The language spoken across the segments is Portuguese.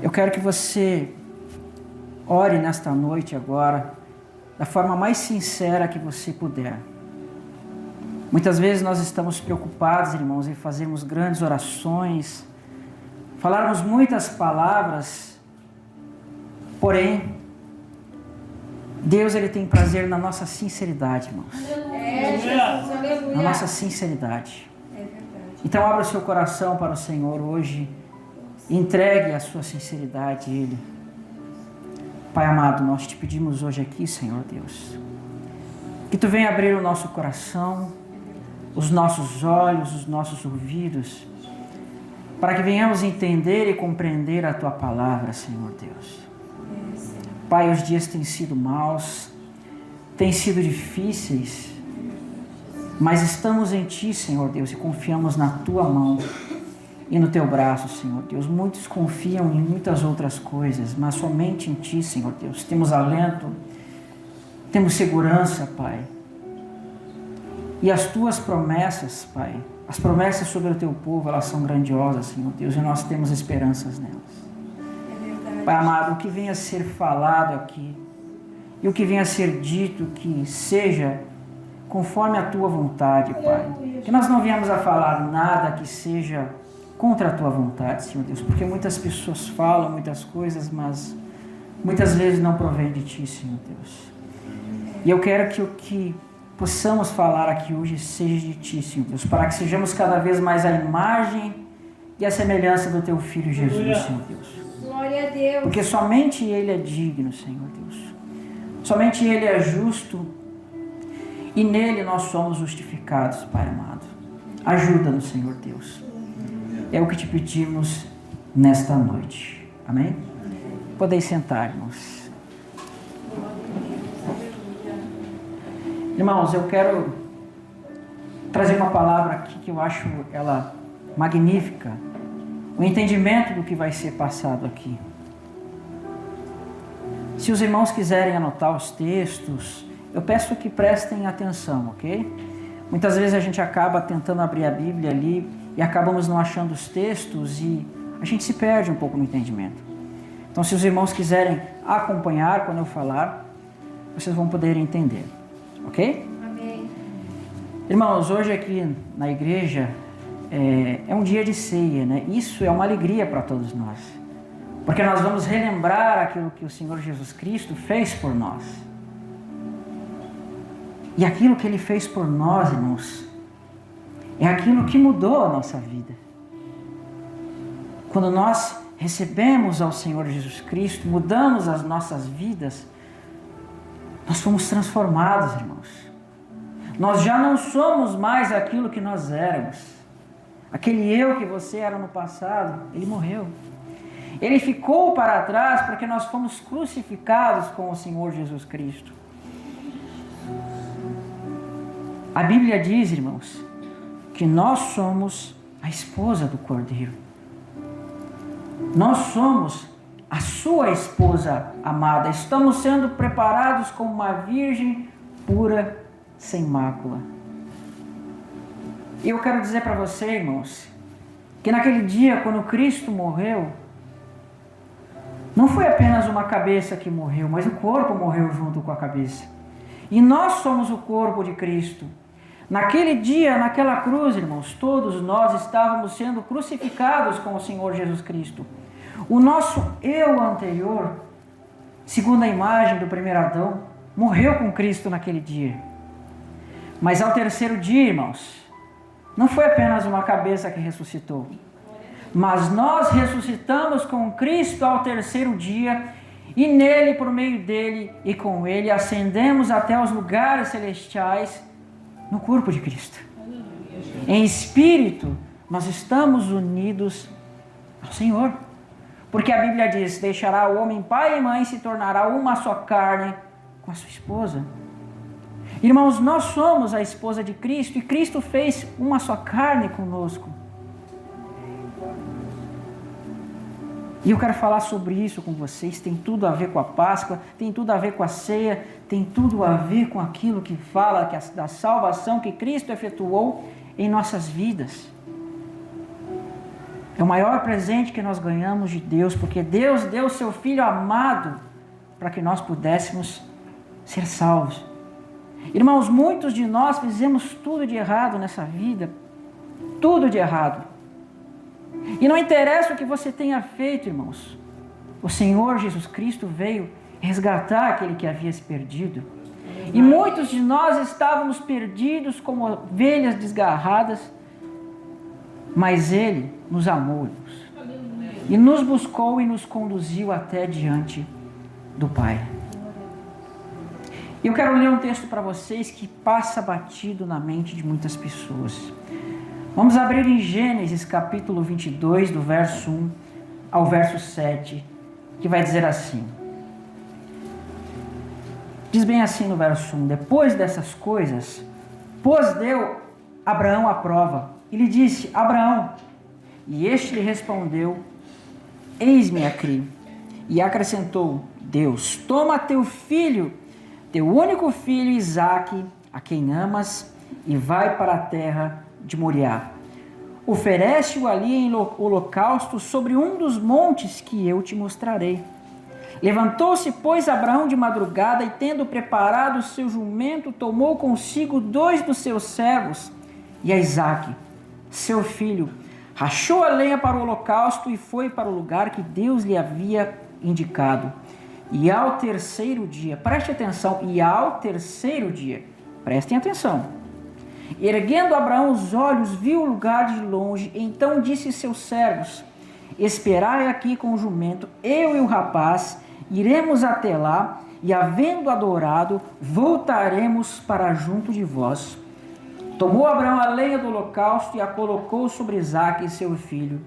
Eu quero que você ore nesta noite agora, da forma mais sincera que você puder. Muitas vezes nós estamos preocupados, irmãos, em fazermos grandes orações, falarmos muitas palavras, porém, Deus ele tem prazer na nossa sinceridade, irmãos. Na nossa sinceridade. Então abra o seu coração para o Senhor hoje, entregue a sua sinceridade a Ele. Pai amado, nós te pedimos hoje aqui, Senhor Deus, que Tu venha abrir o nosso coração, os nossos olhos, os nossos ouvidos, para que venhamos entender e compreender a Tua palavra, Senhor Deus. Pai, os dias têm sido maus, têm sido difíceis, mas estamos em Ti, Senhor Deus, e confiamos na Tua mão e no Teu braço, Senhor Deus. Muitos confiam em muitas outras coisas, mas somente em Ti, Senhor Deus. Temos alento, temos segurança, Pai. E as Tuas promessas, Pai, as promessas sobre o Teu povo, elas são grandiosas, Senhor Deus, e nós temos esperanças nelas. Pai amado, o que venha a ser falado aqui, e o que venha a ser dito, que seja conforme a Tua vontade, Pai. Que nós não viemos a falar nada que seja contra a Tua vontade, Senhor Deus, porque muitas pessoas falam muitas coisas, mas muitas vezes não provém de Ti, Senhor Deus. E eu quero que o que possamos falar aqui hoje seja de Ti, Senhor Deus, para que sejamos cada vez mais a imagem e a semelhança do Teu Filho Jesus, Senhor Deus. Glória a Deus. Porque somente Ele é digno, Senhor Deus. Somente Ele é justo e nele nós somos justificados, Pai amado. Ajuda-nos, Senhor Deus. É o que te pedimos nesta noite. Amém? Podeis sentar, irmãos. Irmãos, eu quero trazer uma palavra aqui que eu acho ela magnífica. O entendimento do que vai ser passado aqui. Se os irmãos quiserem anotar os textos, eu peço que prestem atenção, ok? Muitas vezes a gente acaba tentando abrir a Bíblia ali e acabamos não achando os textos e a gente se perde um pouco no entendimento. Então, se os irmãos quiserem acompanhar quando eu falar, vocês vão poder entender, ok? Amém. Irmãos, hoje aqui na igreja é um dia de ceia, né? Isso é uma alegria para todos nós, porque nós vamos relembrar aquilo que o Senhor Jesus Cristo fez por nós. E aquilo que Ele fez por nós, irmãos, é aquilo que mudou a nossa vida. Quando nós recebemos ao Senhor Jesus Cristo, mudamos as nossas vidas, nós fomos transformados, irmãos. Nós já não somos mais aquilo que nós éramos. Aquele eu que você era no passado, ele morreu. Ele ficou para trás porque nós fomos crucificados com o Senhor Jesus Cristo. A Bíblia diz, irmãos, que nós somos a esposa do Cordeiro. Nós somos a sua esposa amada. Estamos sendo preparados como uma virgem pura, sem mácula. E eu quero dizer para você, irmãos, que naquele dia, quando Cristo morreu, não foi apenas uma cabeça que morreu, mas o corpo morreu junto com a cabeça. E nós somos o corpo de Cristo. Naquele dia, naquela cruz, irmãos, todos nós estávamos sendo crucificados com o Senhor Jesus Cristo. O nosso eu anterior, segundo a imagem do primeiro Adão, morreu com Cristo naquele dia. Mas ao terceiro dia, irmãos, não foi apenas uma cabeça que ressuscitou, mas nós ressuscitamos com Cristo ao terceiro dia, e nele, por meio dele e com ele, ascendemos até os lugares celestiais no corpo de Cristo. Em espírito, nós estamos unidos ao Senhor. Porque a Bíblia diz, deixará o homem pai e mãe e se tornará uma só carne com a sua esposa. Irmãos, nós somos a esposa de Cristo e Cristo fez uma só carne conosco. E eu quero falar sobre isso com vocês, tem tudo a ver com a Páscoa, tem tudo a ver com a ceia, tem tudo a ver com aquilo que fala da salvação que Cristo efetuou em nossas vidas. É o maior presente que nós ganhamos de Deus, porque Deus deu o seu Filho amado para que nós pudéssemos ser salvos. Irmãos, muitos de nós fizemos tudo de errado nessa vida, tudo de errado. E não interessa o que você tenha feito, irmãos. O Senhor Jesus Cristo veio resgatar aquele que havia se perdido. E muitos de nós estávamos perdidos como ovelhas desgarradas, mas Ele nos amou, irmãos, e nos buscou e nos conduziu até diante do Pai. Eu quero ler um texto para vocês que passa batido na mente de muitas pessoas. Vamos abrir em Gênesis capítulo 22, do verso 1 ao verso 7, que vai dizer assim. Diz bem assim no verso 1: Depois dessas coisas, deu Abraão à prova, e lhe disse: Abraão. E este lhe respondeu: Eis-me aqui. E acrescentou Deus: Toma teu filho, teu único filho Isaque, a quem amas, e vai para a terra de Moriá. Oferece-o ali em holocausto sobre um dos montes que eu te mostrarei. Levantou-se, pois, Abraão de madrugada, e tendo preparado o seu jumento, tomou consigo 2 dos seus servos e a Isaque, seu filho, rachou a lenha para o holocausto e foi para o lugar que Deus lhe havia indicado. E ao terceiro dia, preste atenção, prestem atenção, erguendo Abraão os olhos, viu o lugar de longe, então disse seus servos: Esperai aqui com o jumento, eu e o rapaz, iremos até lá, e havendo adorado, voltaremos para junto de vós. Tomou Abraão a lenha do holocausto e a colocou sobre Isaque, seu filho.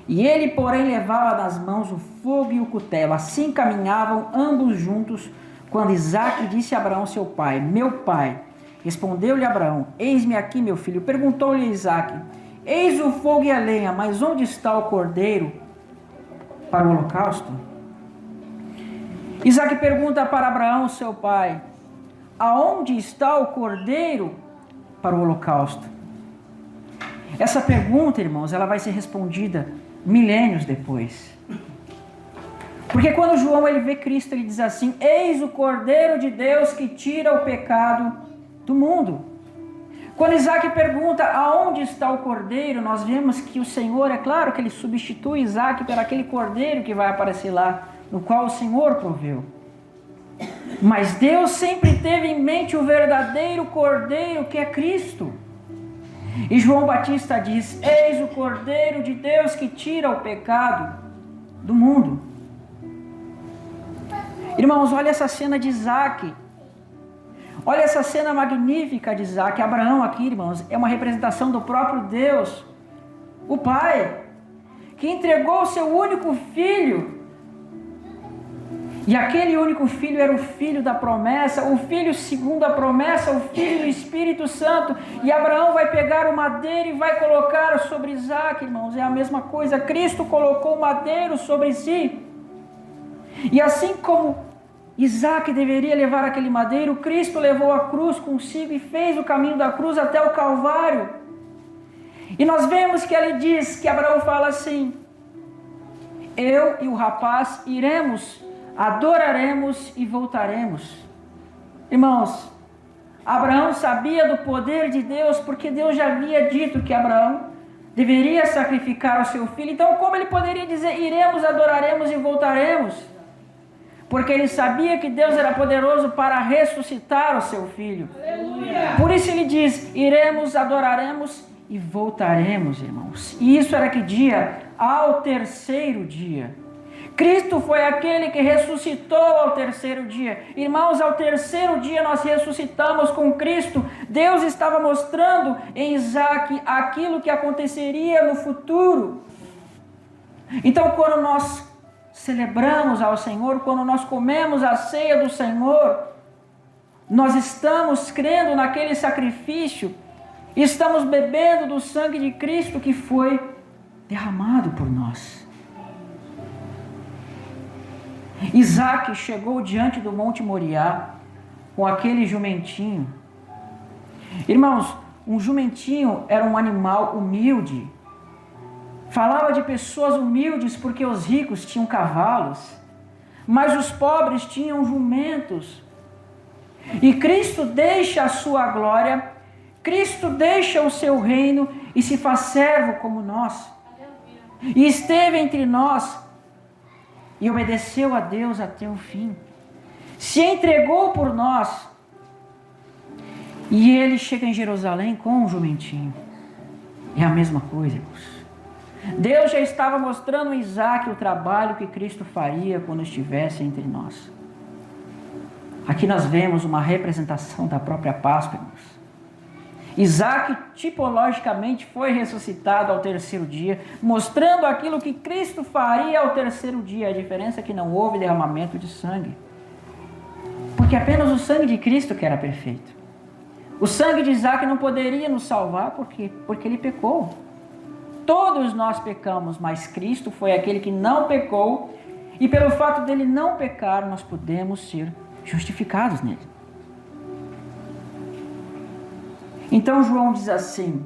E ele, porém, levava nas mãos o fogo e o cutelo. Assim caminhavam ambos juntos, quando Isaque disse a Abraão, seu pai: Meu pai. Respondeu-lhe Abraão: Eis-me aqui, meu filho. Perguntou-lhe Isaque: Eis o fogo e a lenha, mas onde está o cordeiro para o holocausto? Isaque pergunta para Abraão, seu pai: Aonde está o cordeiro para o holocausto? Essa pergunta, irmãos, ela vai ser respondida milênios depois. Porque quando João ele vê Cristo, ele diz assim: Eis o Cordeiro de Deus que tira o pecado do mundo. Quando Isaque pergunta aonde está o cordeiro, nós vemos que o Senhor, é claro que ele substitui Isaque por aquele cordeiro que vai aparecer lá, no qual o Senhor proveu. Mas Deus sempre teve em mente o verdadeiro cordeiro, que é Cristo. E João Batista diz: Eis o Cordeiro de Deus que tira o pecado do mundo. Irmãos, olha essa cena de Isaque. Olha essa cena magnífica de Isaque. Abraão aqui, irmãos, é uma representação do próprio Deus, o Pai, que entregou o seu único filho. E aquele único filho era o filho da promessa, o filho segundo a promessa, o filho do Espírito Santo. E Abraão vai pegar o madeiro e vai colocar sobre Isaque, irmãos. É a mesma coisa, Cristo colocou o madeiro sobre si. E assim como Isaque deveria levar aquele madeiro, Cristo levou a cruz consigo e fez o caminho da cruz até o Calvário. E nós vemos que ele diz, que Abraão fala assim: eu e o rapaz iremos, adoraremos e voltaremos. Irmãos, Abraão sabia do poder de Deus, porque Deus já havia dito que Abraão deveria sacrificar o seu filho. Então como ele poderia dizer iremos, adoraremos e voltaremos? Porque ele sabia que Deus era poderoso para ressuscitar o seu filho. Aleluia. Por isso ele diz: iremos, adoraremos e voltaremos, irmãos. E isso era que dia? Ao terceiro dia. Cristo foi aquele que ressuscitou ao terceiro dia. Irmãos, ao terceiro dia nós ressuscitamos com Cristo. Deus estava mostrando em Isaque aquilo que aconteceria no futuro. Então, quando nós celebramos ao Senhor, quando nós comemos a ceia do Senhor, nós estamos crendo naquele sacrifício, estamos bebendo do sangue de Cristo que foi derramado por nós. Isaque chegou diante do Monte Moriá com aquele jumentinho. Irmãos, um jumentinho era um animal humilde, Falava de pessoas humildes porque os ricos tinham cavalos, mas os pobres tinham jumentos. E Cristo deixa a sua glória, Cristo deixa o seu reino e se faz servo como nós. E esteve entre nós e obedeceu a Deus até o fim. Se entregou por nós. E ele chega em Jerusalém com um jumentinho. É a mesma coisa, irmãos. Deus já estava mostrando a Isaac o trabalho que Cristo faria quando estivesse entre nós. Aqui nós vemos uma representação da própria Páscoa, irmãos. Isaac tipologicamente foi ressuscitado ao terceiro dia, mostrando aquilo que Cristo faria ao terceiro dia. A diferença é que não houve derramamento de sangue, porque apenas o sangue de Cristo que era perfeito. O sangue de Isaac não poderia nos salvar, porque ele pecou. Todos nós pecamos, mas Cristo foi aquele que não pecou, e pelo fato dele não pecar, nós podemos ser justificados nele. Então João diz assim,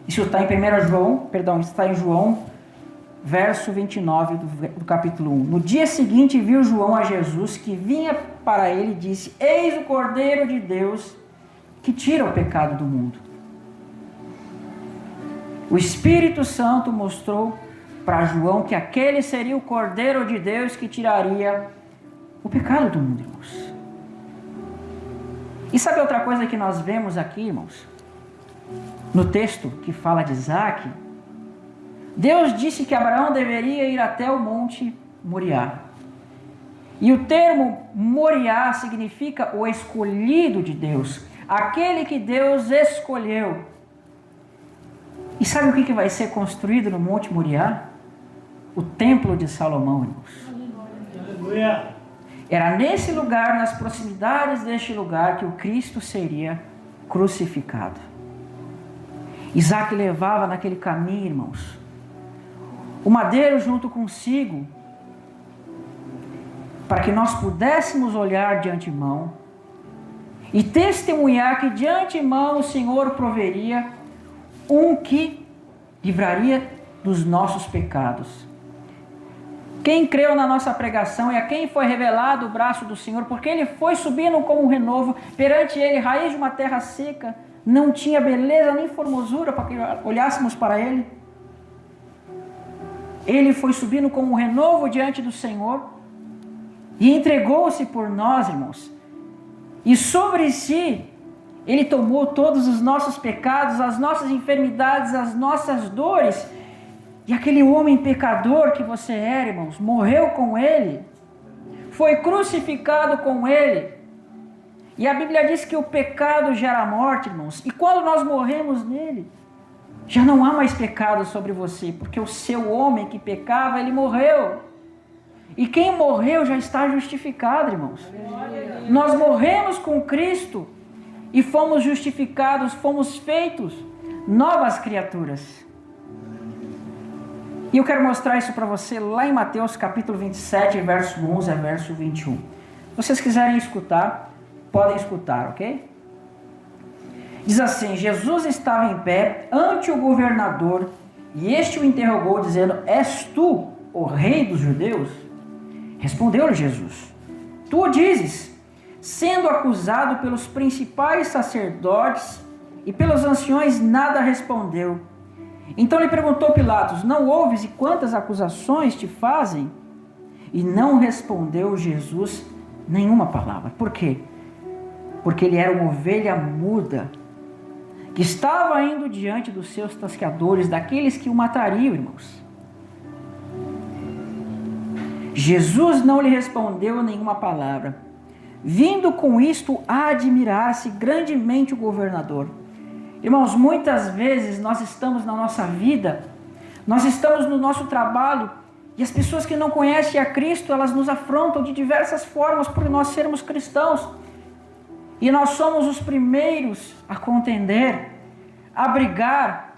isso está em está em João, verso 29 do capítulo 1. No dia seguinte viu João a Jesus que vinha para ele e disse: Eis o Cordeiro de Deus que tira o pecado do mundo. O Espírito Santo mostrou para João que aquele seria o Cordeiro de Deus que tiraria o pecado do mundo, irmãos. E sabe outra coisa que nós vemos aqui, irmãos? No texto que fala de Isaac, Deus disse que Abraão deveria ir até o monte Moriá. E o termo Moriá significa o escolhido de Deus, aquele que Deus escolheu. E sabe o que vai ser construído no monte Moriá? O templo de Salomão, irmãos. Aleluia. Era nesse lugar, nas proximidades deste lugar, que o Cristo seria crucificado. Isaac levava naquele caminho, irmãos, o madeiro junto consigo, para que nós pudéssemos olhar de antemão e testemunhar que de antemão o Senhor proveria um que livraria dos nossos pecados. Quem creu na nossa pregação e a quem foi revelado o braço do Senhor, porque ele foi subindo como um renovo, perante ele, raiz de uma terra seca, não tinha beleza nem formosura para que olhássemos para ele. Ele foi subindo como um renovo diante do Senhor e entregou-se por nós, irmãos. E sobre si, ele tomou todos os nossos pecados, as nossas enfermidades, as nossas dores. E aquele homem pecador que você era, irmãos, morreu com ele, foi crucificado com ele. E a Bíblia diz que o pecado gera morte, irmãos. E quando nós morremos nele, já não há mais pecado sobre você, porque o seu homem que pecava, ele morreu. E quem morreu já está justificado, irmãos. Nós morremos com Cristo e fomos justificados, fomos feitos novas criaturas. E eu quero mostrar isso para você lá em Mateus capítulo 27, verso 11 a verso 21. Se vocês quiserem escutar, podem escutar, ok? Diz assim: Jesus estava em pé ante o governador e este o interrogou dizendo: És tu o rei dos judeus? Respondeu-lhe Jesus: Tu o dizes. Sendo acusado pelos principais sacerdotes e pelos anciões, nada respondeu. Então lhe perguntou Pilatos: Não ouves e quantas acusações te fazem? E não respondeu Jesus nenhuma palavra. Por quê? Porque ele era uma ovelha muda, que estava indo diante dos seus tosqueadores, daqueles que o matariam, irmãos. Jesus não lhe respondeu nenhuma palavra, vindo com isto a admirar-se grandemente o governador. Irmãos, muitas vezes nós estamos na nossa vida, nós estamos no nosso trabalho, e as pessoas que não conhecem a Cristo, elas nos afrontam de diversas formas por nós sermos cristãos. E nós somos os primeiros a contender, a brigar,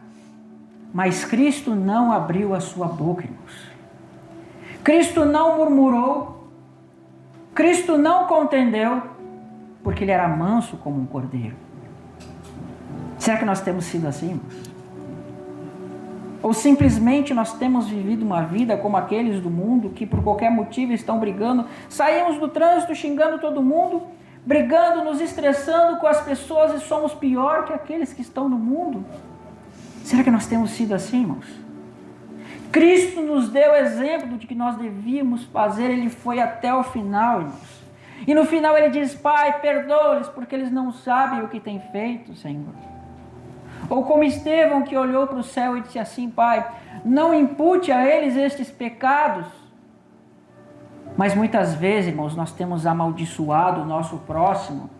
mas Cristo não abriu a sua boca, irmãos. Cristo não murmurou, Cristo não contendeu, porque ele era manso como um cordeiro. Será que nós temos sido assim, irmãos? Ou simplesmente nós temos vivido uma vida como aqueles do mundo que por qualquer motivo estão brigando, saímos do trânsito xingando todo mundo, brigando, nos estressando com as pessoas e somos pior que aqueles que estão no mundo? Será que nós temos sido assim, irmãos? Cristo nos deu exemplo de que nós devíamos fazer, ele foi até o final, irmãos. E no final ele diz: Pai, perdoa-lhes porque eles não sabem o que têm feito, Senhor. Ou como Estevão, que olhou para o céu e disse assim: Pai, não impute a eles estes pecados. Mas muitas vezes, irmãos, nós temos amaldiçoado o nosso próximo.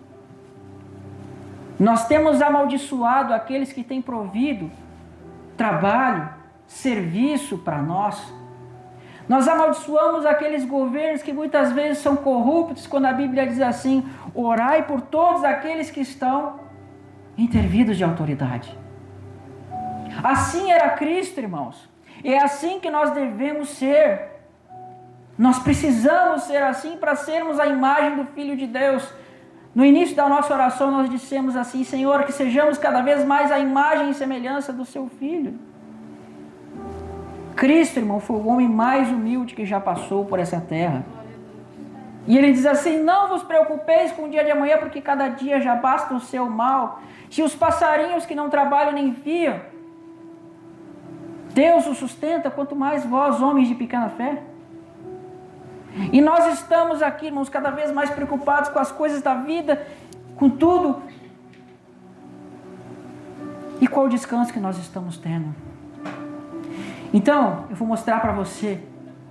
Nós temos amaldiçoado aqueles que têm provido trabalho, serviço para nós. Nós amaldiçoamos aqueles governos que muitas vezes são corruptos, quando a Bíblia diz assim: orai por todos aqueles que estão intervidos de autoridade. Assim era Cristo, irmãos. E é assim que nós devemos ser. Nós precisamos ser assim para sermos a imagem do Filho de Deus. No início da nossa oração nós dissemos assim: Senhor, que sejamos cada vez mais a imagem e semelhança do Seu Filho. Cristo, irmão, foi o homem mais humilde que já passou por essa terra. E ele diz assim: não vos preocupeis com o dia de amanhã, porque cada dia já basta o seu mal. Se os passarinhos que não trabalham nem fiam, Deus os sustenta, quanto mais vós, homens de pequena fé. E nós estamos aqui, irmãos, cada vez mais preocupados com as coisas da vida, com tudo. E qual o descanso que nós estamos tendo? Então, eu vou mostrar para você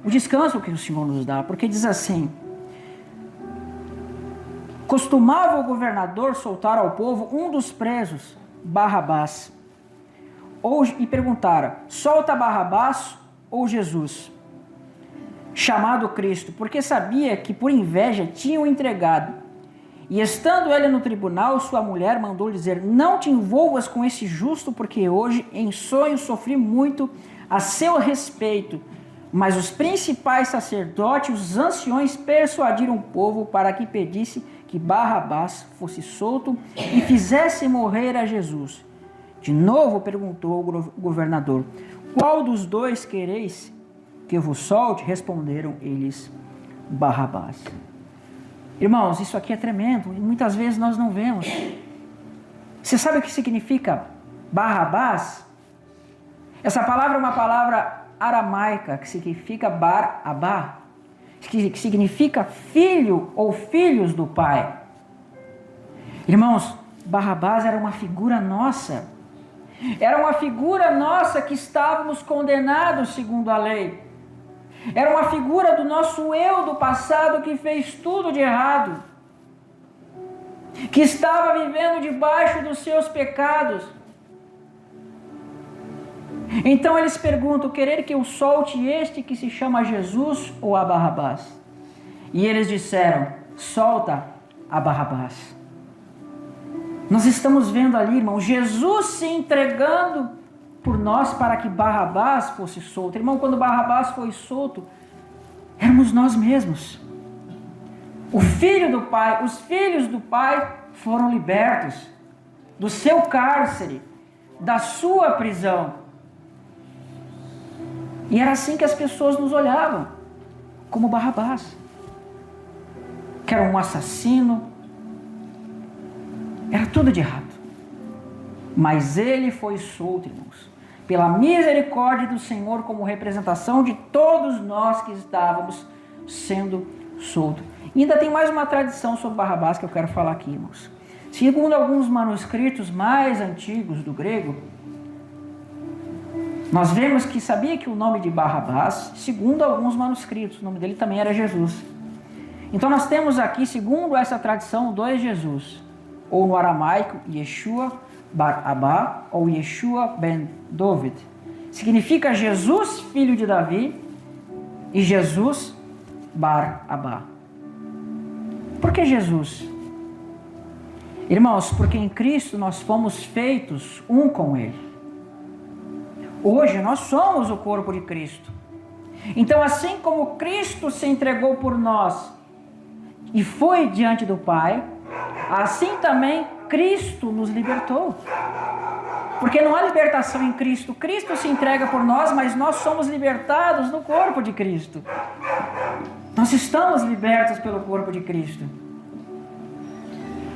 o descanso que o Senhor nos dá, porque diz assim: costumava o governador soltar ao povo um dos presos, Barrabás, e perguntara: solta Barrabás ou Jesus, chamado Cristo, porque sabia que por inveja tinham entregado. E estando ele no tribunal, sua mulher mandou dizer: não te envolvas com esse justo, porque hoje em sonho sofri muito a seu respeito. Mas os principais sacerdotes, os anciões, persuadiram o povo para que pedisse que Barrabás fosse solto e fizesse morrer a Jesus. De novo perguntou o governador: qual dos dois quereis que eu vos solte? Responderam eles: Barrabás. Irmãos, isso aqui é tremendo e muitas vezes nós não vemos. Você sabe o que significa Barrabás? Essa palavra é uma palavra aramaica que significa Bar-Abá, que significa filho ou filhos do pai. Irmãos, Barrabás era uma figura nossa. Era uma figura nossa que estávamos condenados segundo a lei. Era uma figura do nosso eu do passado que fez tudo de errado, que estava vivendo debaixo dos seus pecados. Então eles perguntam: querer que eu solte este que se chama Jesus ou a Barrabás? E eles disseram: solta a Barrabás. Nós estamos vendo ali, irmão, Jesus se entregando por nós para que Barrabás fosse solto. Irmão, quando Barrabás foi solto, éramos nós mesmos. O filho do Pai, os filhos do Pai foram libertos do seu cárcere, da sua prisão. E era assim que as pessoas nos olhavam, como Barrabás, que era um assassino, era tudo de errado. Mas ele foi solto, irmãos, pela misericórdia do Senhor, como representação de todos nós que estávamos sendo soltos. E ainda tem mais uma tradição sobre Barrabás que eu quero falar aqui, irmãos. Segundo alguns manuscritos mais antigos do grego, nós vemos que sabia que o nome de Barrabás, segundo alguns manuscritos, o nome dele também era Jesus. Então nós temos aqui, segundo essa tradição, dois Jesus, ou no aramaico, Yeshua Bar-Abá, ou Yeshua ben Dovid. Significa Jesus, filho de Davi, e Jesus Bar-Abá. Por que Jesus? Irmãos, porque em Cristo nós fomos feitos um com Ele. Hoje nós somos o corpo de Cristo. Então, assim como Cristo se entregou por nós e foi diante do Pai, assim também Cristo nos libertou. Porque não há libertação em Cristo. Cristo se entrega por nós, mas nós somos libertados no corpo de Cristo. Nós estamos libertos pelo corpo de Cristo.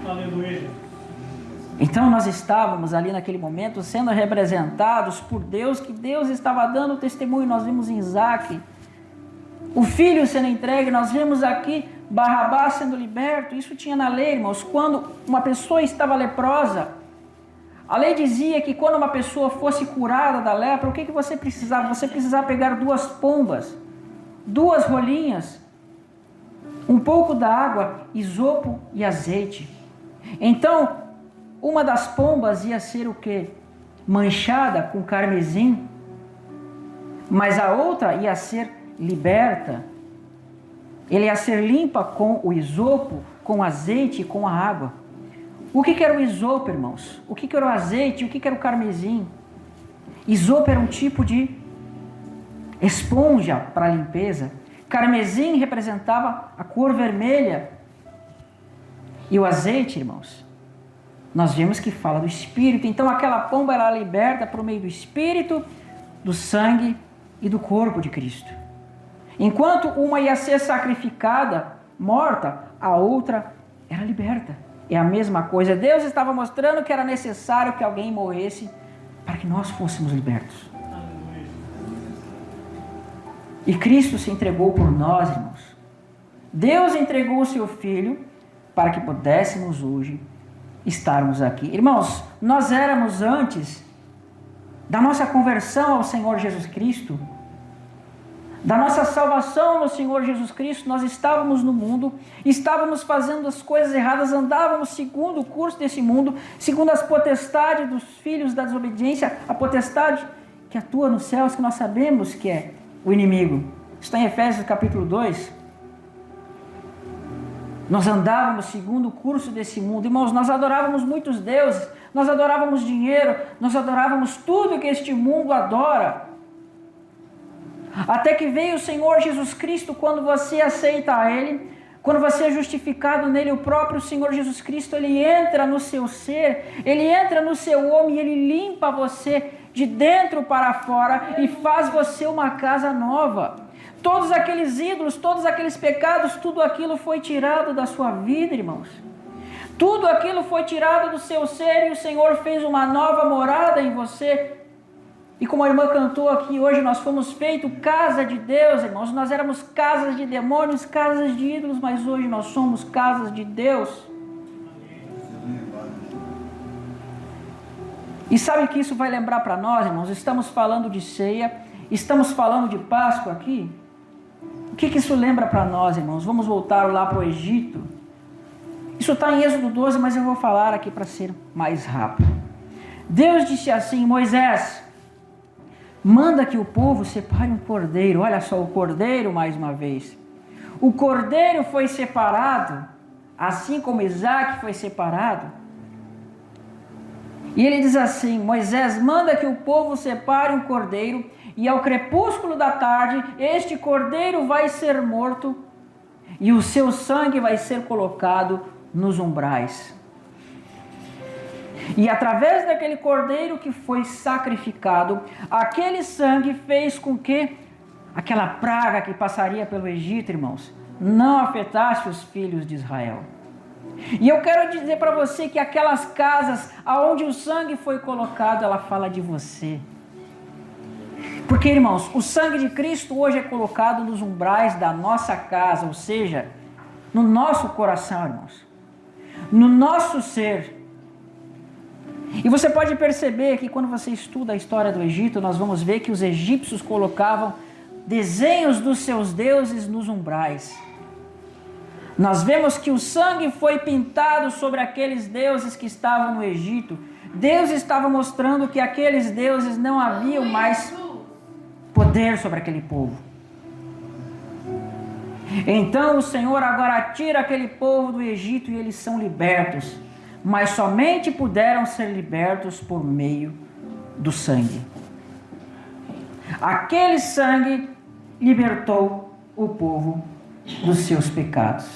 Aleluia. Então nós estávamos ali naquele momento sendo representados por Deus, que Deus estava dando testemunho. Nós vimos em Isaac o filho sendo entregue, nós vimos aqui Barrabás sendo liberto. Isso tinha na lei, irmãos. Quando uma pessoa estava leprosa, a lei dizia que quando uma pessoa fosse curada da lepra, o que você precisava? Você precisava pegar 2 pombas, 2 rolinhas, um pouco da água, isopo e azeite. Então, uma das pombas ia ser o quê? Manchada com carmesim, mas a outra ia ser liberta. Ele ia ser limpa com o isopo, com o azeite e com a água. O que era o isopo, irmãos? O que era o azeite? O que era o carmesim? Isopo era um tipo de esponja para limpeza. Carmesim representava a cor vermelha. E o azeite, irmãos, nós vemos que fala do Espírito. Então aquela pomba era liberta por meio do Espírito, do sangue e do corpo de Cristo. Enquanto uma ia ser sacrificada, morta, a outra era liberta. É a mesma coisa. Deus estava mostrando que era necessário que alguém morresse para que nós fôssemos libertos. E Cristo se entregou por nós, irmãos. Deus entregou o seu Filho para que pudéssemos hoje estarmos aqui. Irmãos, nós éramos antes da nossa conversão ao Senhor Jesus Cristo, da nossa salvação no Senhor Jesus Cristo, nós estávamos no mundo, estávamos fazendo as coisas erradas, andávamos segundo o curso desse mundo, segundo as potestades dos filhos da desobediência, a potestade que atua nos céus, que nós sabemos que é o inimigo. Está em Efésios capítulo 2. Nós andávamos segundo o curso desse mundo. Irmãos, nós adorávamos muitos deuses, nós adorávamos dinheiro, nós adorávamos tudo que este mundo adora. Até que veio o Senhor Jesus Cristo. Quando você aceita a Ele, quando você é justificado nele, o próprio Senhor Jesus Cristo, Ele entra no seu ser, Ele entra no seu homem, Ele limpa você de dentro para fora e faz você uma casa nova. Todos aqueles ídolos, todos aqueles pecados, tudo aquilo foi tirado da sua vida, irmãos. Tudo aquilo foi tirado do seu ser e o Senhor fez uma nova morada em você. E como a irmã cantou aqui hoje, nós fomos feitos casa de Deus, irmãos. Nós éramos casas de demônios, casas de ídolos, mas hoje nós somos casas de Deus. E sabe que isso vai lembrar para nós, irmãos? Estamos falando de ceia, estamos falando de Páscoa aqui. O que isso lembra para nós, irmãos? Vamos voltar lá para o Egito. Isso está em Êxodo 12, mas eu vou falar aqui para ser mais rápido. Deus disse assim: Moisés, manda que o povo separe um cordeiro. Olha só, o cordeiro mais uma vez. O cordeiro foi separado, assim como Isaac foi separado. E ele diz assim: Moisés, manda que o povo separe um cordeiro, e ao crepúsculo da tarde, este cordeiro vai ser morto, e o seu sangue vai ser colocado nos umbrais. E através daquele cordeiro que foi sacrificado, aquele sangue fez com que aquela praga que passaria pelo Egito, irmãos, não afetasse os filhos de Israel. E eu quero dizer para você que aquelas casas aonde o sangue foi colocado, ela fala de você. Porque, irmãos, o sangue de Cristo hoje é colocado nos umbrais da nossa casa, ou seja, no nosso coração, irmãos, no nosso ser. E você pode perceber que quando você estuda a história do Egito, nós vamos ver que os egípcios colocavam desenhos dos seus deuses nos umbrais. Nós vemos que o sangue foi pintado sobre aqueles deuses que estavam no Egito. Deus estava mostrando que aqueles deuses não haviam mais poder sobre aquele povo. Então o Senhor agora tira aquele povo do Egito e eles são libertos. Mas somente puderam ser libertos por meio do sangue. Aquele sangue libertou o povo dos seus pecados.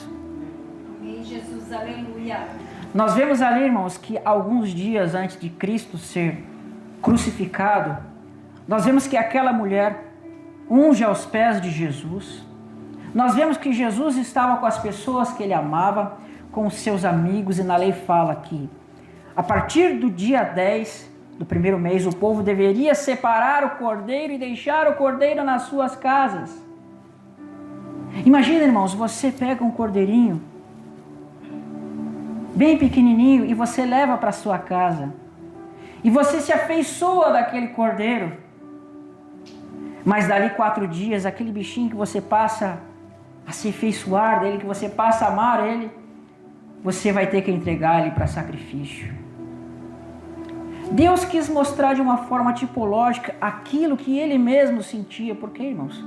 Amém, Jesus, aleluia. Nós vemos ali, irmãos, que alguns dias antes de Cristo ser crucificado, nós vemos que aquela mulher unge aos pés de Jesus. Nós vemos que Jesus estava com as pessoas que ele amava, com os seus amigos, e na lei fala que a partir do dia 10 do primeiro mês, o povo deveria separar o cordeiro e deixar o cordeiro nas suas casas. Imagina, irmãos, você pega um cordeirinho bem pequenininho e você leva para sua casa. E você se afeiçoa daquele cordeiro. Mas dali 4 dias, aquele bichinho que você passa a se afeiçoar dele, que você passa a amar ele, você vai ter que entregar ele para sacrifício. Deus quis mostrar de uma forma tipológica aquilo que ele mesmo sentia. Por quê, irmãos?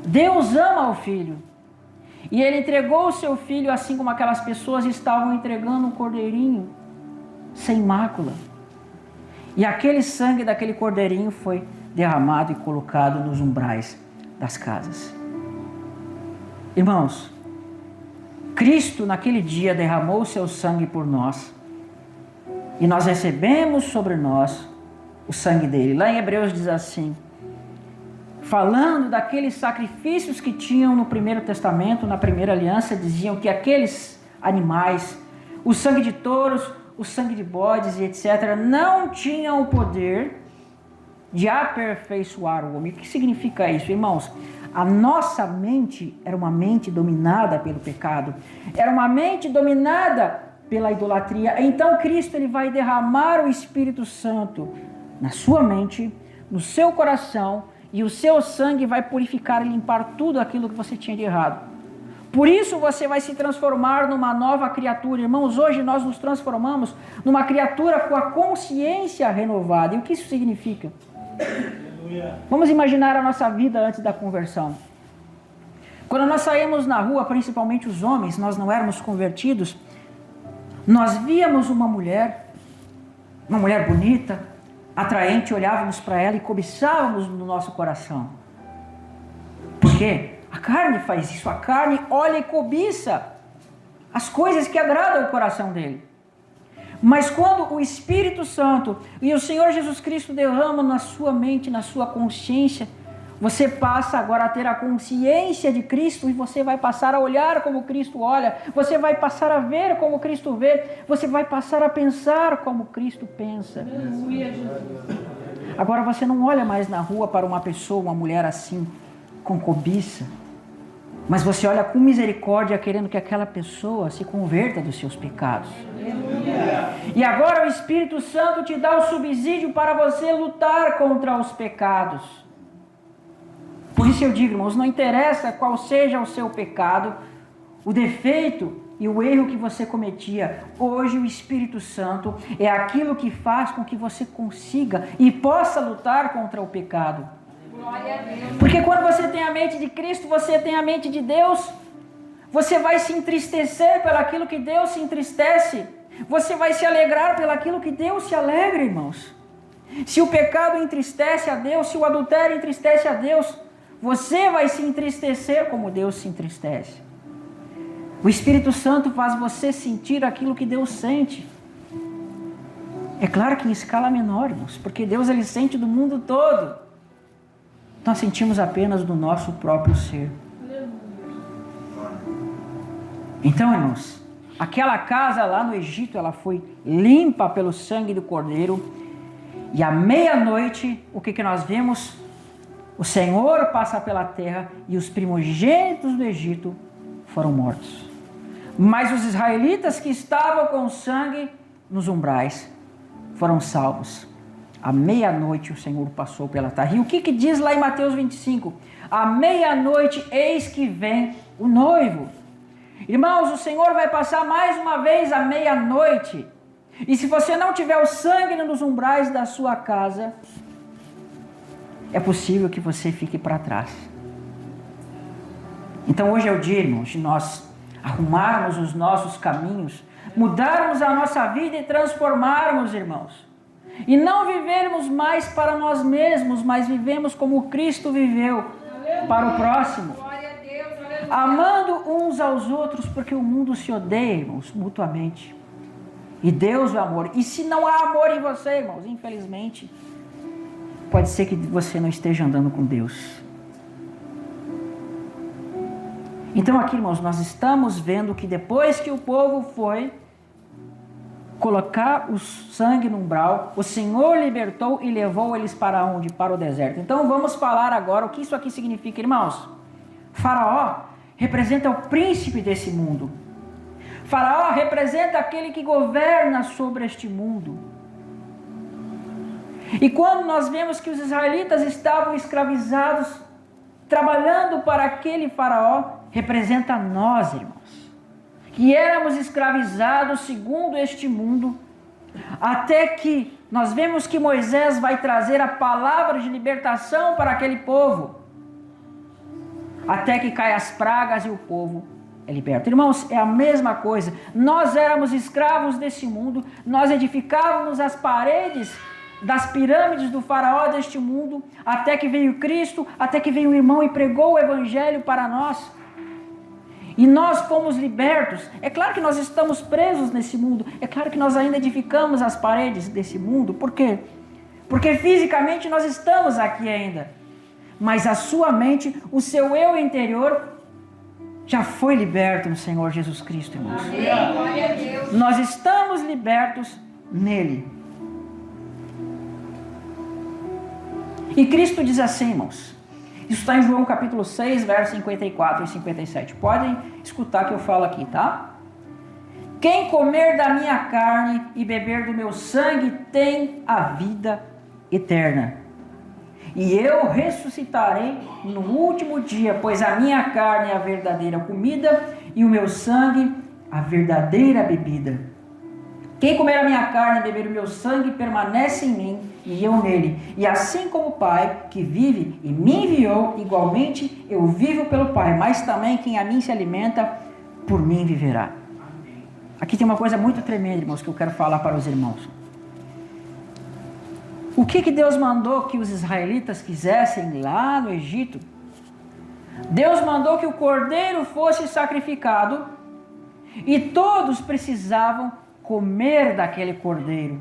Deus ama o Filho. E ele entregou o seu Filho assim como aquelas pessoas estavam entregando um cordeirinho sem mácula. E aquele sangue daquele cordeirinho foi derramado e colocado nos umbrais das casas. Irmãos, Cristo naquele dia derramou o seu sangue por nós. E nós recebemos sobre nós o sangue dele. Lá em Hebreus diz assim, falando daqueles sacrifícios que tinham no Primeiro Testamento, na Primeira Aliança, diziam que aqueles animais, o sangue de touros, o sangue de bodes e etc., não tinham o poder de aperfeiçoar o homem. O que significa isso, irmãos? A nossa mente era uma mente dominada pelo pecado, era uma mente dominada pela idolatria. Então Cristo ele vai derramar o Espírito Santo na sua mente, no seu coração, e o seu sangue vai purificar e limpar tudo aquilo que você tinha de errado. Por isso você vai se transformar numa nova criatura. Irmãos, hoje nós nos transformamos numa criatura com a consciência renovada. E o que isso significa? Vamos imaginar a nossa vida antes da conversão. Quando nós saímos na rua, principalmente os homens, nós não éramos convertidos, nós víamos uma mulher bonita, atraente, olhávamos para ela e cobiçávamos no nosso coração. Por quê? A carne faz isso, a carne olha e cobiça as coisas que agradam o coração dele. Mas quando o Espírito Santo e o Senhor Jesus Cristo derramam na sua mente, na sua consciência, você passa agora a ter a consciência de Cristo e você vai passar a olhar como Cristo olha, você vai passar a ver como Cristo vê, você vai passar a pensar como Cristo pensa. Agora você não olha mais na rua para uma pessoa, uma mulher assim, com cobiça, mas você olha com misericórdia, querendo que aquela pessoa se converta dos seus pecados. E agora o Espírito Santo te dá o subsídio para você lutar contra os pecados. Por isso eu digo, irmãos, não interessa qual seja o seu pecado, o defeito e o erro que você cometia. Hoje o Espírito Santo é aquilo que faz com que você consiga e possa lutar contra o pecado. Porque quando você tem a mente de Cristo, você tem a mente de Deus. Você vai se entristecer pelaquilo que Deus se entristece. Você vai se alegrar pelaquilo que Deus se alegra, irmãos. Se o pecado entristece a Deus, se o adultério entristece a Deus, você vai se entristecer como Deus se entristece. O Espírito Santo faz você sentir aquilo que Deus sente. É claro que em escala menor, irmãos, porque Deus ele sente do mundo todo. Nós sentimos apenas do nosso próprio ser. Então, irmãos, aquela casa lá no Egito, ela foi limpa pelo sangue do Cordeiro. E à meia-noite, o que nós vemos? O Senhor passa pela terra e os primogênitos do Egito foram mortos. Mas os israelitas que estavam com sangue nos umbrais foram salvos. À meia-noite o Senhor passou pela terra. E o que diz lá em Mateus 25? À meia-noite eis que vem o noivo. Irmãos, o Senhor vai passar mais uma vez à meia-noite. E se você não tiver o sangue nos umbrais da sua casa, é possível que você fique para trás. Então hoje é o dia, irmãos, de nós arrumarmos os nossos caminhos, mudarmos a nossa vida e transformarmos, irmãos. E não vivermos mais para nós mesmos, mas vivemos como Cristo viveu, para o próximo. Amando uns aos outros, porque o mundo se odeia, irmãos, mutuamente. E Deus é amor. E se não há amor em você, irmãos, infelizmente, pode ser que você não esteja andando com Deus. Então aqui, irmãos, nós estamos vendo que depois que o povo foi colocar o sangue no umbral, o Senhor libertou e levou eles para onde? Para o deserto. Então vamos falar agora o que isso aqui significa, irmãos. Faraó representa o príncipe desse mundo. Faraó representa aquele que governa sobre este mundo. E quando nós vemos que os israelitas estavam escravizados, trabalhando para aquele faraó, representa nós, irmãos, que éramos escravizados segundo este mundo, até que nós vemos que Moisés vai trazer a palavra de libertação para aquele povo, até que caem as pragas e o povo é liberto. Irmãos, é a mesma coisa. Nós éramos escravos desse mundo, nós edificávamos as paredes das pirâmides do faraó deste mundo, até que veio Cristo, até que veio o irmão e pregou o evangelho para nós. E nós fomos libertos. É claro que nós estamos presos nesse mundo, é claro que nós ainda edificamos as paredes desse mundo. Por quê? Porque fisicamente nós estamos aqui ainda, mas a sua mente, o seu eu interior já foi liberto no Senhor Jesus Cristo, irmãos. Glória a Deus. Nós estamos libertos nele. E Cristo diz assim, irmãos, isso está em João capítulo 6, versos 54 e 57. Podem escutar que eu falo aqui, tá? Quem comer da minha carne e beber do meu sangue tem a vida eterna. E eu ressuscitarei no último dia, pois a minha carne é a verdadeira comida e o meu sangue a verdadeira bebida. Quem comer a minha carne e beber o meu sangue permanece em mim e eu nele. E assim como o Pai que vive e me enviou, igualmente eu vivo pelo Pai. Mas também quem a mim se alimenta, por mim viverá. Aqui tem uma coisa muito tremenda, irmãos, que eu quero falar para os irmãos. O que Deus mandou que os israelitas fizessem lá no Egito? Deus mandou que o cordeiro fosse sacrificado e todos precisavam comer daquele cordeiro,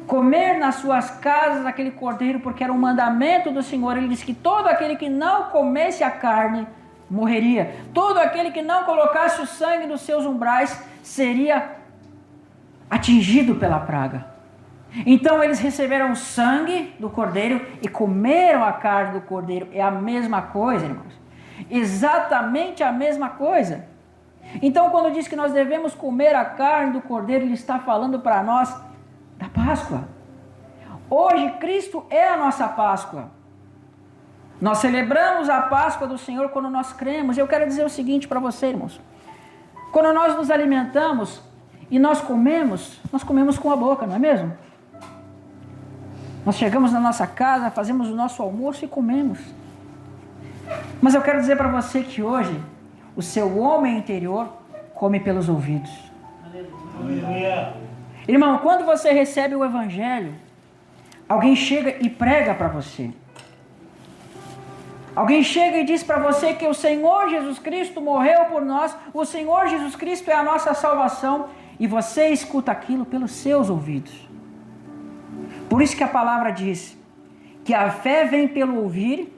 comer nas suas casas daquele cordeiro, porque era um mandamento do Senhor. Ele disse que todo aquele que não comesse a carne morreria, todo aquele que não colocasse o sangue nos seus umbrais seria atingido pela praga. Então eles receberam o sangue do cordeiro e comeram a carne do cordeiro. É a mesma coisa, irmãos, exatamente a mesma coisa. Então, quando diz que nós devemos comer a carne do cordeiro, ele está falando para nós da Páscoa. Hoje, Cristo é a nossa Páscoa. Nós celebramos a Páscoa do Senhor quando nós cremos. Eu quero dizer o seguinte para você, irmãos. Quando nós nos alimentamos e nós comemos com a boca, não é mesmo? Nós chegamos na nossa casa, fazemos o nosso almoço e comemos. Mas eu quero dizer para você que hoje o seu homem interior come pelos ouvidos. Aleluia. Irmão, quando você recebe o evangelho, alguém chega e prega para você. Alguém chega e diz para você que o Senhor Jesus Cristo morreu por nós, o Senhor Jesus Cristo é a nossa salvação, e você escuta aquilo pelos seus ouvidos. Por isso que a palavra diz que a fé vem pelo ouvir,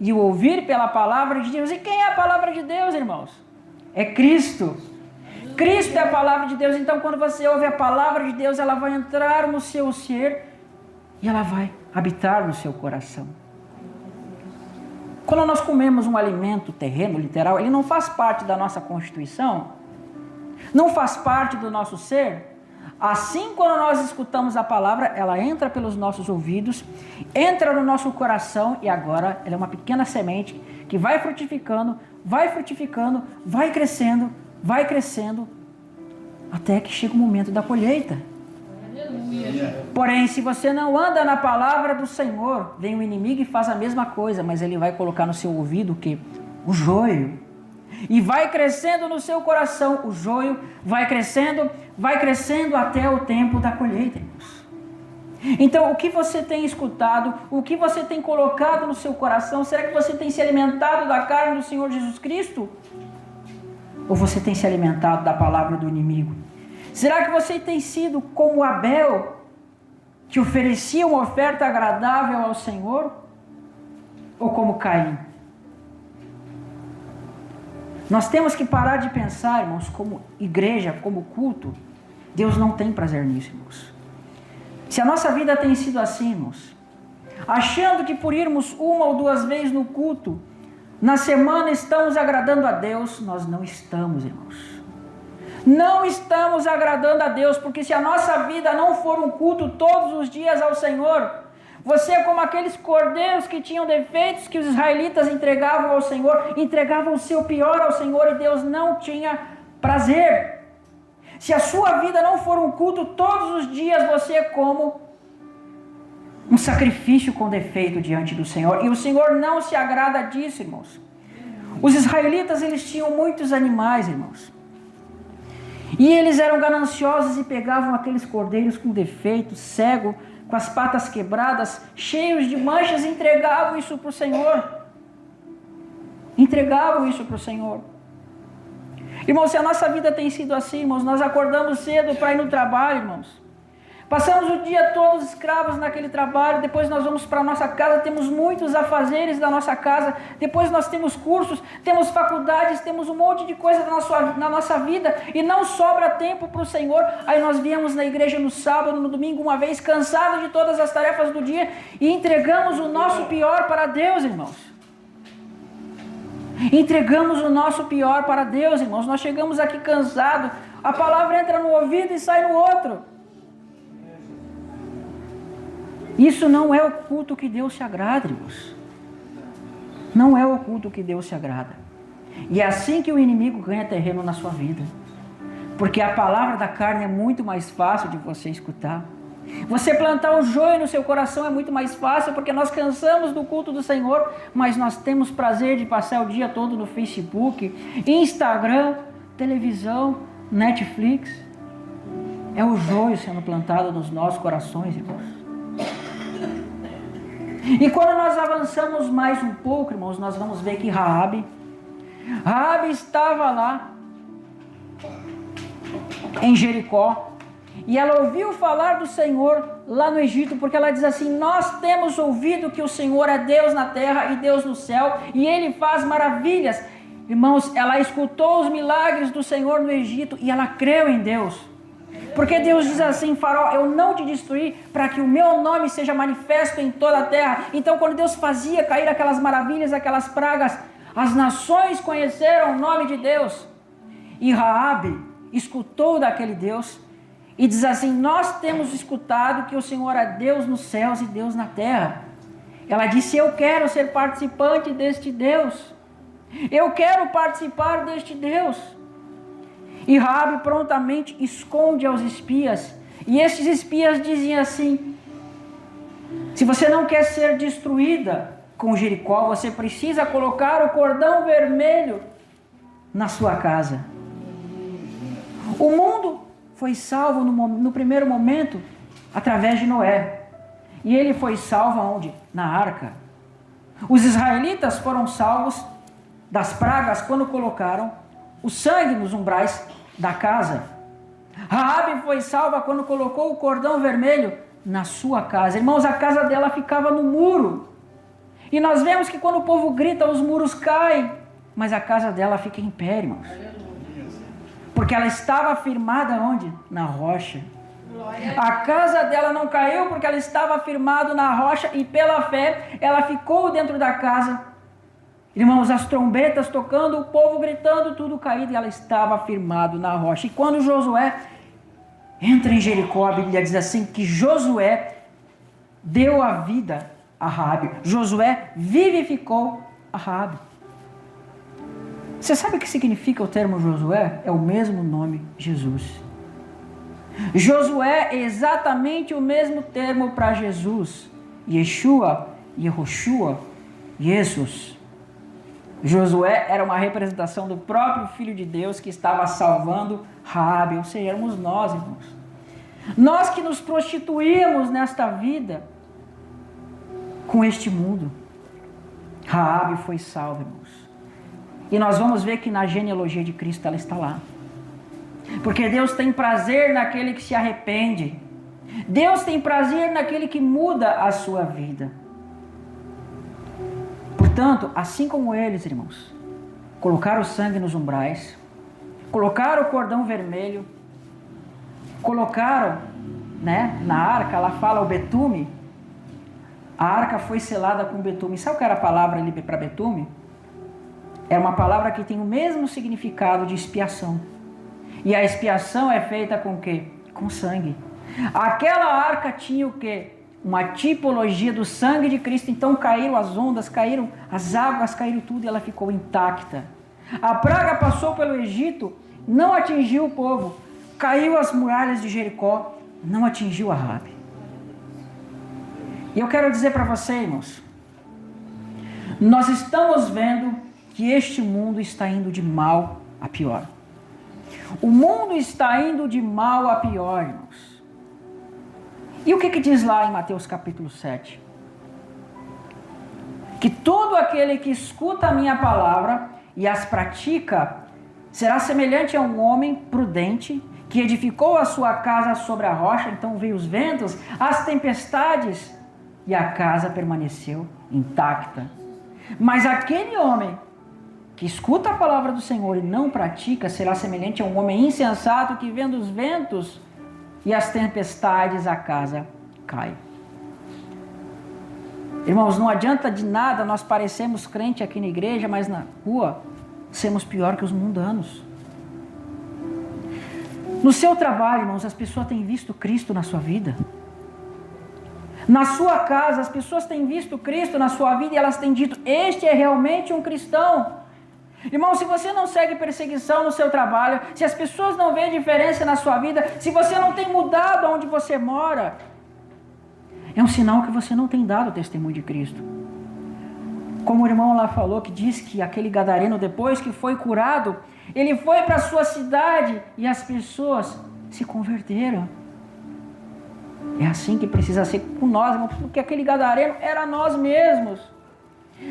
e o ouvir pela palavra de Deus. E quem é a palavra de Deus, irmãos? É Cristo. Cristo é a palavra de Deus. Então, quando você ouve a palavra de Deus, ela vai entrar no seu ser e ela vai habitar no seu coração. Quando nós comemos um alimento terreno, literal, ele não faz parte da nossa constituição, não faz parte do nosso ser. Assim, quando nós escutamos a palavra, ela entra pelos nossos ouvidos, entra no nosso coração e agora ela é uma pequena semente que vai frutificando, vai crescendo, até que chega o momento da colheita. Aleluia. Porém, se você não anda na palavra do Senhor, vem o inimigo e faz a mesma coisa, mas ele vai colocar no seu ouvido o quê? O joio. E vai crescendo no seu coração, o joio vai crescendo até o tempo da colheita, irmãos. Então, o que você tem escutado, o que você tem colocado no seu coração, será que você tem se alimentado da carne do Senhor Jesus Cristo? Ou você tem se alimentado da palavra do inimigo? Será que você tem sido como Abel, que oferecia uma oferta agradável ao Senhor? Ou como Caim? Nós temos que parar de pensar, irmãos, como igreja, como culto. Deus não tem prazer nisso, irmãos. Se a nossa vida tem sido assim, irmãos, achando que por irmos uma ou duas vezes no culto, na semana estamos agradando a Deus, nós não estamos, irmãos. Não estamos agradando a Deus, porque se a nossa vida não for um culto todos os dias ao Senhor, você é como aqueles cordeiros que tinham defeitos que os israelitas entregavam ao Senhor, entregavam o seu pior ao Senhor e Deus não tinha prazer. Se a sua vida não for um culto todos os dias, você é como um sacrifício com defeito diante do Senhor. E o Senhor não se agrada disso, irmãos. Os israelitas, eles tinham muitos animais, irmãos. E eles eram gananciosos e pegavam aqueles cordeiros com defeito, cego, com as patas quebradas, cheios de manchas, e entregavam isso para o Senhor. Entregavam isso para o Senhor. Irmãos, se a nossa vida tem sido assim, irmãos, nós acordamos cedo para ir no trabalho, irmãos. Passamos o dia todos escravos naquele trabalho, depois nós vamos para a nossa casa, temos muitos afazeres da nossa casa, depois nós temos cursos, temos faculdades, temos um monte de coisa na nossa vida e não sobra tempo para o Senhor. Aí nós viemos na igreja no sábado, no domingo, uma vez, cansados de todas as tarefas do dia e entregamos o nosso pior para Deus, irmãos. Entregamos o nosso pior para Deus, irmãos. Nós chegamos aqui cansados, a palavra entra no ouvido e sai no outro. Isso não é o culto que Deus se agrada, irmãos. Não é o culto que Deus se agrada. E é assim que o inimigo ganha terreno na sua vida. Porque a palavra da carne é muito mais fácil de você escutar. Você plantar o joio no seu coração é muito mais fácil, porque nós cansamos do culto do Senhor, mas nós temos prazer de passar o dia todo no Facebook, Instagram, televisão, Netflix. É o joio sendo plantado nos nossos corações, irmãos. E quando nós avançamos mais um pouco, irmãos, nós vamos ver que Raabe estava lá em Jericó e ela ouviu falar do Senhor lá no Egito, porque ela diz assim: nós temos ouvido que o Senhor é Deus na terra e Deus no céu e Ele faz maravilhas. Irmãos, ela escutou os milagres do Senhor no Egito e ela creu em Deus. Porque Deus diz assim: Faraó, eu não te destruí para que o meu nome seja manifesto em toda a terra. Então quando Deus fazia cair aquelas maravilhas, aquelas pragas, as nações conheceram o nome de Deus. E Raabe escutou daquele Deus e diz assim: nós temos escutado que o Senhor é Deus nos céus e Deus na terra. Ela disse: eu quero ser participante deste Deus. Eu quero participar deste Deus. E Raabe prontamente esconde aos espias. E esses espias dizem assim: se você não quer ser destruída com Jericó, você precisa colocar o cordão vermelho na sua casa. O mundo foi salvo no primeiro momento através de Noé. E ele foi salvo aonde? Na arca. Os israelitas foram salvos das pragas quando colocaram o sangue nos umbrais da casa. Raabe foi salva quando colocou o cordão vermelho na sua casa. Irmãos, a casa dela ficava no muro. E nós vemos que quando o povo grita, os muros caem. Mas a casa dela fica em pé, irmãos. Porque ela estava firmada onde? Na rocha. A casa dela não caiu porque ela estava firmada na rocha e pela fé ela ficou dentro da casa. Irmãos, as trombetas tocando, o povo gritando, tudo caído, e ela estava firmado na rocha. E quando Josué entra em Jericó, a Bíblia diz assim, que Josué deu a vida a Raabe. Josué vivificou a Raabe. Você sabe o que significa o termo Josué? É o mesmo nome, Jesus. Josué é exatamente o mesmo termo para Jesus. Yeshua, Yehoshua, Jesus. Josué era uma representação do próprio Filho de Deus que estava salvando Raabe, ou seja, éramos nós, irmãos. Nós que nos prostituímos nesta vida com este mundo. Raabe foi salva, irmãos. E nós vamos ver que na genealogia de Cristo ela está lá. Porque Deus tem prazer naquele que se arrepende. Deus tem prazer naquele que muda a sua vida. Portanto, assim como eles, irmãos, colocaram o sangue nos umbrais, colocaram o cordão vermelho, colocaram, na arca, lá fala o betume, a arca foi selada com betume. Sabe o que era a palavra ali para betume? Era uma palavra que tem o mesmo significado de expiação. E a expiação é feita com o quê? Com sangue. Aquela arca tinha o quê? Uma tipologia do sangue de Cristo. Então caíram as ondas, caíram as águas, caíram tudo e ela ficou intacta. A praga passou pelo Egito, não atingiu o povo. Caiu as muralhas de Jericó, não atingiu a Raabe. E eu quero dizer para você, irmãos, nós estamos vendo que este mundo está indo de mal a pior. O mundo está indo de mal a pior, irmãos. E o que diz lá em Mateus capítulo 7? Que todo aquele que escuta a minha palavra e as pratica será semelhante a um homem prudente que edificou a sua casa sobre a rocha. Então veio os ventos, as tempestades e a casa permaneceu intacta. Mas aquele homem que escuta a palavra do Senhor e não pratica será semelhante a um homem insensato que vendo os ventos e as tempestades a casa cai. Irmãos, não adianta de nada nós parecemos crente aqui na igreja, mas na rua sermos pior que os mundanos. No seu trabalho, irmãos, as pessoas têm visto Cristo na sua vida. Na sua casa, as pessoas têm visto Cristo na sua vida e elas têm dito: este é realmente um cristão. Irmão, se você não segue perseguição no seu trabalho, se as pessoas não veem diferença na sua vida, se você não tem mudado onde você mora, é um sinal que você não tem dado o testemunho de Cristo. Como o irmão lá falou, que diz que aquele gadareno, depois que foi curado, ele foi para a sua cidade e as pessoas se converteram. É assim que precisa ser com nós, irmão, porque aquele gadareno era nós mesmos.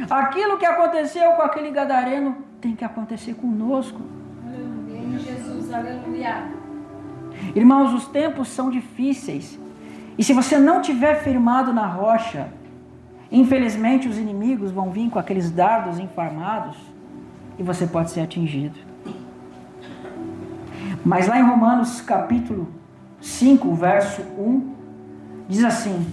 Aquilo que aconteceu com aquele gadareno tem que acontecer conosco. Aleluia, Jesus, aleluia. Irmãos, os tempos são difíceis. E se você não tiver firmado na rocha, infelizmente os inimigos vão vir com aqueles dardos inflamados e você pode ser atingido. Mas lá em Romanos capítulo 5, verso 1, diz assim: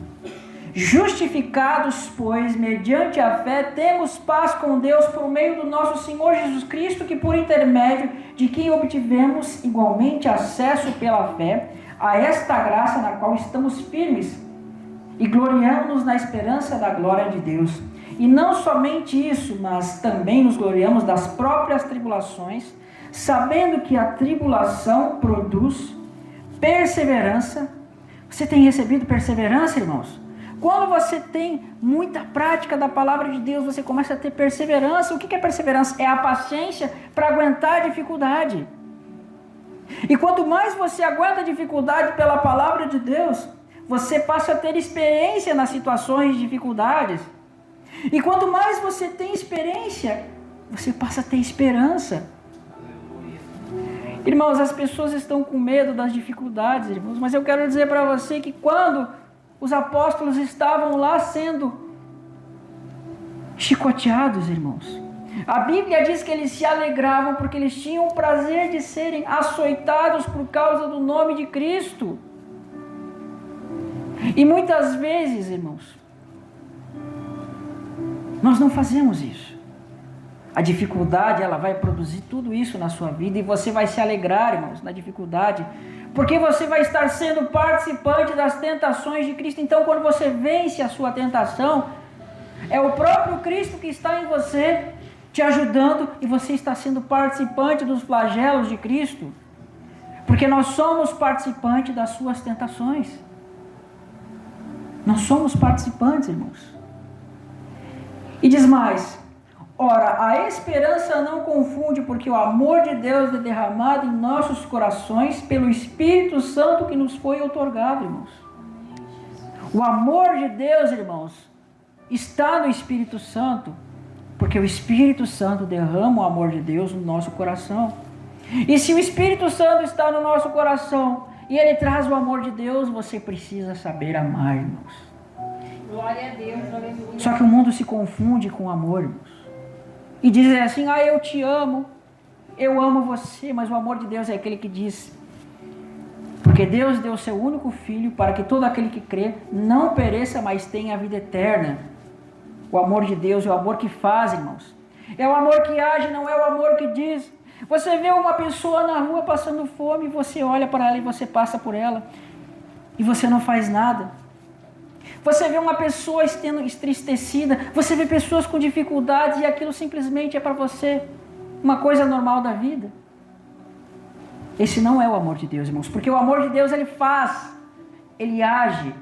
justificados, pois, mediante a fé, temos paz com Deus por meio do nosso Senhor Jesus Cristo, que por intermédio de quem obtivemos igualmente acesso pela fé a esta graça na qual estamos firmes e gloriamos-nos na esperança da glória de Deus. E não somente isso, mas também nos gloriamos das próprias tribulações, sabendo que a tribulação produz perseverança. Você tem recebido perseverança, irmãos? Quando você tem muita prática da palavra de Deus, você começa a ter perseverança. O que é perseverança? É a paciência para aguentar a dificuldade. E quanto mais você aguenta a dificuldade pela palavra de Deus, você passa a ter experiência nas situações de dificuldades. E quanto mais você tem experiência, você passa a ter esperança. Irmãos, as pessoas estão com medo das dificuldades, irmãos, mas eu quero dizer para você que quando os apóstolos estavam lá sendo chicoteados, irmãos, a Bíblia diz que eles se alegravam porque eles tinham o prazer de serem açoitados por causa do nome de Cristo. E muitas vezes, irmãos, nós não fazemos isso. A dificuldade, ela vai produzir tudo isso na sua vida e você vai se alegrar, irmãos, na dificuldade, porque você vai estar sendo participante das tentações de Cristo. Então, quando você vence a sua tentação, é o próprio Cristo que está em você, te ajudando, e você está sendo participante dos flagelos de Cristo, porque nós somos participantes das suas tentações. Nós somos participantes, irmãos. E diz mais: ora, a esperança não confunde, porque o amor de Deus é derramado em nossos corações pelo Espírito Santo que nos foi outorgado, irmãos. O amor de Deus, irmãos, está no Espírito Santo, porque o Espírito Santo derrama o amor de Deus no nosso coração. E se o Espírito Santo está no nosso coração e ele traz o amor de Deus, você precisa saber amar, irmãos. Glória a Deus, aleluia. Só que o mundo se confunde com amor, irmãos. E diz assim, eu te amo, eu amo você, mas o amor de Deus é aquele que diz, porque Deus deu o seu único filho para que todo aquele que crê não pereça, mas tenha a vida eterna. O amor de Deus é o amor que faz, irmãos. É o amor que age, não é o amor que diz. Você vê uma pessoa na rua passando fome, você olha para ela e você passa por ela, e você não faz nada. Você vê uma pessoa entristecida, você vê pessoas com dificuldades, e aquilo simplesmente é para você uma coisa normal da vida. Esse não é o amor de Deus, irmãos, porque o amor de Deus, ele faz, ele age.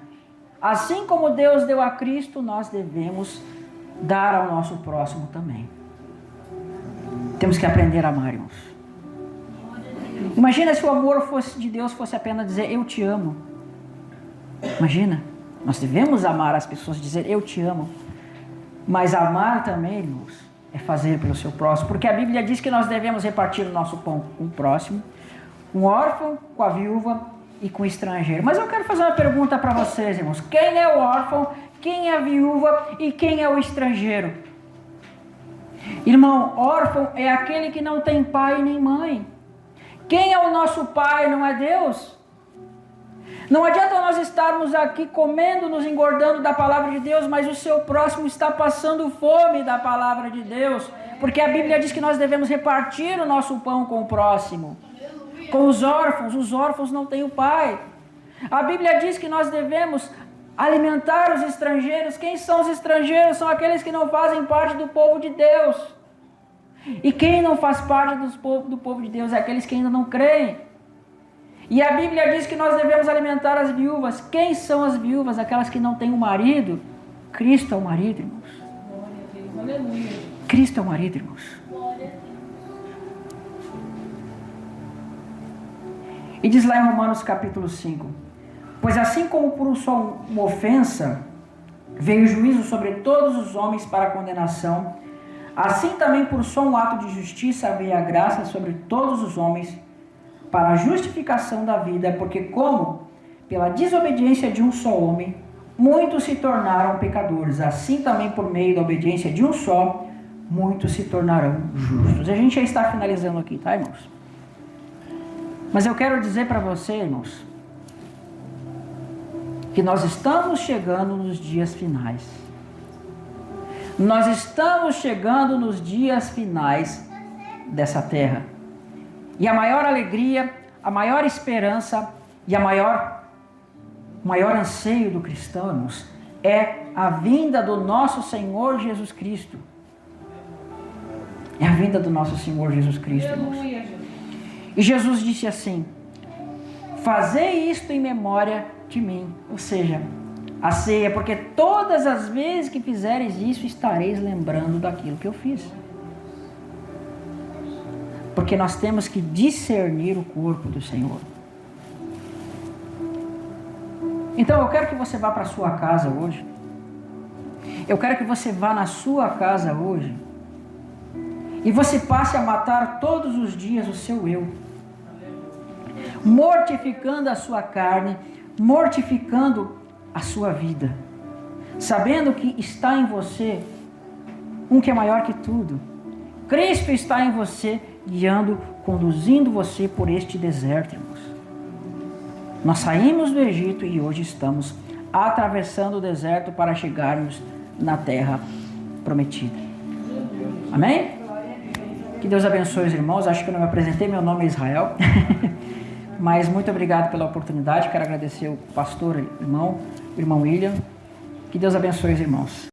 Assim como Deus deu a Cristo, nós devemos dar ao nosso próximo também. Temos que aprender a amar, irmãos. Imagina se o amor de Deus fosse apenas dizer, eu te amo. Imagina, nós devemos amar as pessoas, dizer, eu te amo. Mas amar também, irmãos, é fazer pelo seu próximo, porque a Bíblia diz que nós devemos repartir o nosso pão com o próximo, com o órfão, com a viúva e com o estrangeiro. Mas eu quero fazer uma pergunta para vocês, irmãos. Quem é o órfão, quem é a viúva e quem é o estrangeiro? Irmão, órfão é aquele que não tem pai nem mãe. Quem é o nosso pai, não é Deus? Não adianta nós estarmos aqui comendo, nos engordando da palavra de Deus, mas o seu próximo está passando fome da palavra de Deus, porque a Bíblia diz que nós devemos repartir o nosso pão com o próximo. Com os órfãos não têm o pai. A Bíblia diz que nós devemos alimentar os estrangeiros. Quem são os estrangeiros? São aqueles que não fazem parte do povo de Deus. E quem não faz parte do povo de Deus é aqueles que ainda não creem. E a Bíblia diz que nós devemos alimentar as viúvas. Quem são as viúvas? Aquelas que não têm um marido. Cristo é o marido, irmãos. Cristo é o marido, irmãos. E diz lá em Romanos capítulo 5, pois assim como por só uma ofensa veio o juízo sobre todos os homens para a condenação, assim também por só um ato de justiça veio a graça sobre todos os homens para a justificação da vida, porque como pela desobediência de um só homem, muitos se tornaram pecadores, assim também por meio da obediência de um só, muitos se tornarão justos. A gente já está finalizando aqui, tá, irmãos? Mas eu quero dizer para você, irmãos, que nós estamos chegando nos dias finais. Nós estamos chegando nos dias finais dessa terra. E a maior alegria, a maior esperança e o maior anseio do cristão, irmãos, é a vinda do nosso Senhor Jesus Cristo. É a vinda do nosso Senhor Jesus Cristo, irmãos. E Jesus disse assim, fazei isto em memória de mim. Ou seja, a ceia, porque todas as vezes que fizeres isso, estareis lembrando daquilo que eu fiz. Porque nós temos que discernir o corpo do Senhor. Então eu quero que você vá para a sua casa hoje. Eu quero que você vá na sua casa hoje. E você passe a matar todos os dias o seu eu. Mortificando a sua carne, mortificando a sua vida, sabendo que está em você um que é maior que tudo. Cristo está em você, guiando, conduzindo você por este deserto, irmãos. Nós saímos do Egito e hoje estamos atravessando o deserto para chegarmos na terra prometida. Amém? Que Deus abençoe os irmãos. Acho que eu não me apresentei, meu nome é Israel. Mas muito obrigado pela oportunidade. Quero agradecer o pastor, o irmão William. Que Deus abençoe os irmãos.